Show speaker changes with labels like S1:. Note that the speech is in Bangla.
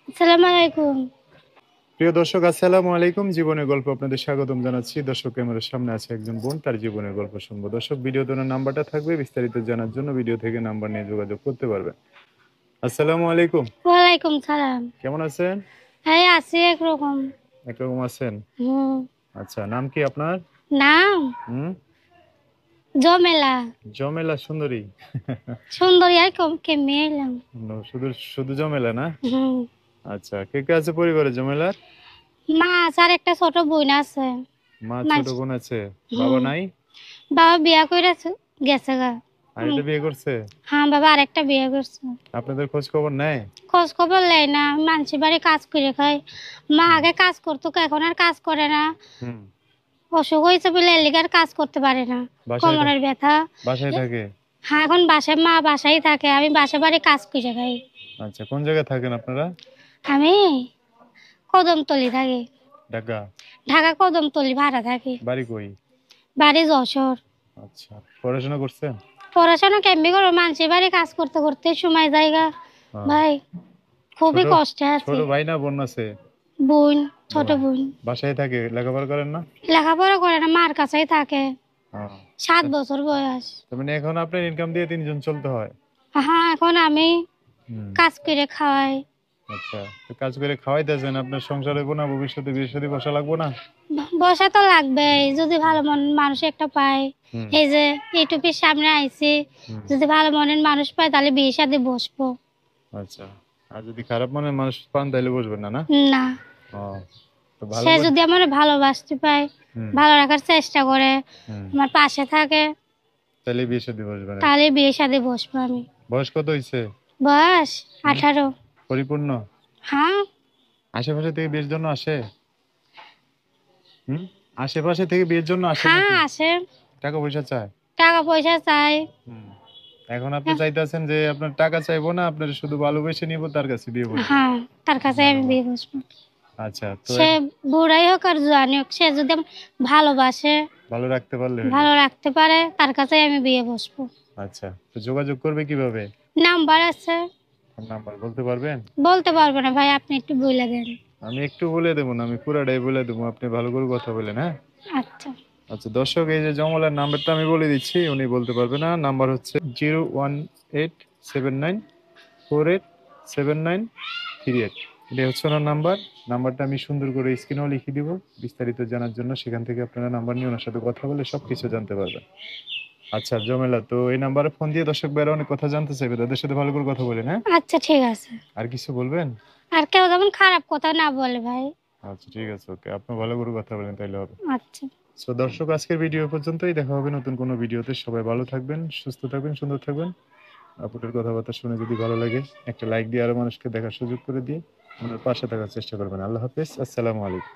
S1: আসসালামু আলাইকুম।
S2: প্রিয় দর্শক, আসসালামু আলাইকুম। জীবনের গল্প আপনাদের স্বাগতম জানাচ্ছি। দর্শক, ক্যামেরার সামনে আছে একজন বোন, তার জীবনের গল্প শুনবো। দর্শক, ভিডিও দোনার নাম্বারটা থাকবে, বিস্তারিত জানার জন্য ভিডিও থেকে নাম্বার নিয়ে যোগাযোগ করতে পারবেন। আসসালামু আলাইকুম।
S1: ওয়ালাইকুম সালাম।
S2: কেমন আছেন?
S1: হ্যাঁ, আছি একরকম।
S2: একরকম আছেন?
S1: হুম।
S2: আচ্ছা, নাম কি আপনার?
S1: নাম
S2: হুম।
S1: জমেলা।
S2: জমেলা সুন্দরী।
S1: সুন্দরী আর কেমনে এলাম।
S2: শুধু শুধু জমেলা না?
S1: হুম।
S2: আচ্ছা, কে কে আছে পরিবারে জমেলার?
S1: মাছ আর একটা ছোট বোন আছে।
S2: মা, ছোট
S1: মাছ।
S2: বোন আছে। বাবা
S1: হুম।
S2: নাই?
S1: বাবা বিয়া করে গেছে গা।
S2: আর এটা বিয়ে করছে?
S1: হ্যাঁ, বাবা আরেকটা বিয়ে করছে।
S2: আপনাদের খোঁজ খবর নেয়?
S1: খোঁজ খবর লেয় না, মানুষের বাড়ি কাজ করে খায়। মা
S2: হুম।
S1: আগে কাজ করতো, এখন আর কাজ করে না।
S2: হুম।
S1: অসুখ হয়েছে বলে এলিগার কাজ করতে পারে না।
S2: বাসায়
S1: কোমরের ব্যথা।
S2: বাসায় থাকে?
S1: হ্যাঁ, এখন বাসায় মা বাসায় থাকে, আমি বাসা বাড়ি কাজ করে খাই।
S2: আচ্ছা, কোন জায়গায় থাকেন আপনারা?
S1: আমি কদমতলি থাকি।
S2: ঢাকা?
S1: ঢাকা কদমতলি ভাড়া থাকি।
S2: বাড়ি কই?
S1: বাড়ি যশোর।
S2: আচ্ছা, পড়াশোনা করছেন?
S1: পড়াশোনা কেমনি করবো, মানুষের বাড়ি কাজ করতে করতে সময় জায়গা।
S2: হ্যাঁ।
S1: ভাই, খুবই
S2: ছোট
S1: কষ্টে আছি।
S2: ছোট ভাই না বোন আছে?
S1: বোন, ছোট
S2: বোন।
S1: বোন।
S2: বাসায় থাকে, লেখাপড়া করেন না?
S1: লেখাপড়া করে না, মার কাছেই থাকে।
S2: হ্যাঁ।
S1: 7 বছর বয়স।
S2: তার মানে এখন আপনার ইনকাম দিয়ে তিনজন চলতে হয়?
S1: হ্যাঁ, এখন আমি
S2: হুম।
S1: কাজ করে খাওয়াই।
S2: আচ্ছা, তো কাজ করে খাওয়াইতেছেন, আপনার সংসার হইব না? ভবিষ্যতে বিয়ে শাদী বসা লাগবো না?
S1: বসা তো লাগবে, যদি ভালো মন মানুষ একটা পায়।
S2: হুম।
S1: এই যে ইউটিউবের সামনে আইছি,
S2: হুম।
S1: যদি ভালো মনের মানুষ পায় তাহলে বিয়ে শাদী বসবো।
S2: আচ্ছা, আর যদি খারাপ মনের মানুষ পান তাহলে বসবেন না, না?
S1: না,
S2: ও, তো ভালো
S1: সে
S2: করে।
S1: যদি আমার ভালোবাসতে পায়,
S2: হুম।
S1: ভালো রাখার চেষ্টা করে,
S2: হুম।
S1: আমার পাশে থাকে,
S2: তাহলে বিয়ে শাদী বসবেন আর কি।
S1: তাহলে বিয়ে শাদী বসবো আমি।
S2: বয়স কত হয়েছে?
S1: বয়স
S2: হুম।
S1: 18।
S2: পরিপূর্ণ?
S1: হ্যাঁ।
S2: আশেপাশে থেকে বিয়ের জন্য আসে? হুম। আশেপাশে থেকে বিয়ের জন্য আসে
S1: হ্যাঁ,
S2: নাকি?
S1: আসে।
S2: টাকা পয়সা চায়?
S1: টাকা পয়সা চাই।
S2: হুম। এখন আপনি চাইতেছেন যে আপনার টাকা চাইবো না, আপনার শুধু ভালোবেসে নিব, তার কাছে বিয়ে বসবো।
S1: হ্যাঁ, তার কাছে
S2: ভালো
S1: আমি
S2: ভালো।
S1: বিয়ে বসবো।
S2: আচ্ছা, তো
S1: সে বুড়াই হোক আর জোয়ানি হোক, সে যদি আমাকে ভালোবাসে,
S2: ভালো রাখতে পারলে হলো।
S1: ভালো রাখতে পারে, তার কাছে আমি বিয়ে বসবো।
S2: আচ্ছা, তো যোগাযোগ করবে কিভাবে?
S1: নাম্বার আছে।
S2: নাম্বার বলতে পারবেন?
S1: বলতে পারবো না ভাই, আপনি একটু বলে দেন।
S2: আমি একটু বলে দেবো না, আমি পুরাটাই বলে দেবো, আপনি ভালো করে কথা বলেন, হ্যাঁ?
S1: আচ্ছা।
S2: আচ্ছা দর্শক, এই যে জমলার নাম্বারটা আমি বলে দিচ্ছি, উনি বলতে পারবে না। নাম্বার হচ্ছে 01879487938। এটা হচ্ছে ওনার নাম্বার। নাম্বারটা আমি সুন্দর করে স্ক্রিনেও লিখে দিব, বিস্তারিত জানার জন্য। সেখান থেকে আপনারা নাম্বার নিয়ে ওনার সাথে কথা বলে সবকিছু জানতে পারবেন। আচ্ছা জমেলা, তো এই নাম্বারে ফোন দিয়ে দর্শক ভাইরা অনেক কথা জানতে চাইবে, তাদের সাথে ভালো করে কথা বলেন, হ্যাঁ?
S1: আচ্ছা, ঠিক আছে।
S2: আর কিছু বলবেন?
S1: আর কেউ যেমন খারাপ কথা না বলে ভাই।
S2: আচ্ছা ঠিক আছে, ওকে, আপনি ভালো করে কথা বলেন তাইলে হবে।
S1: আচ্ছা।
S2: তো দর্শক, আজকের ভিডিও পর্যন্তই। দেখা হবে নতুন কোনো ভিডিওতে। সবাই ভালো থাকবেন, সুস্থ থাকবেন, সুন্দর থাকবেন। আপুটার কথাবার্তা শুনে যদি ভালো লাগে, একটা লাইক দিয়ে আরো মানুষকে দেখার সুযোগ করে দিয়ে ওনার পাশে থাকার চেষ্টা করবেন। আল্লাহ হাফেজ, আসসালামু আলাইকুম।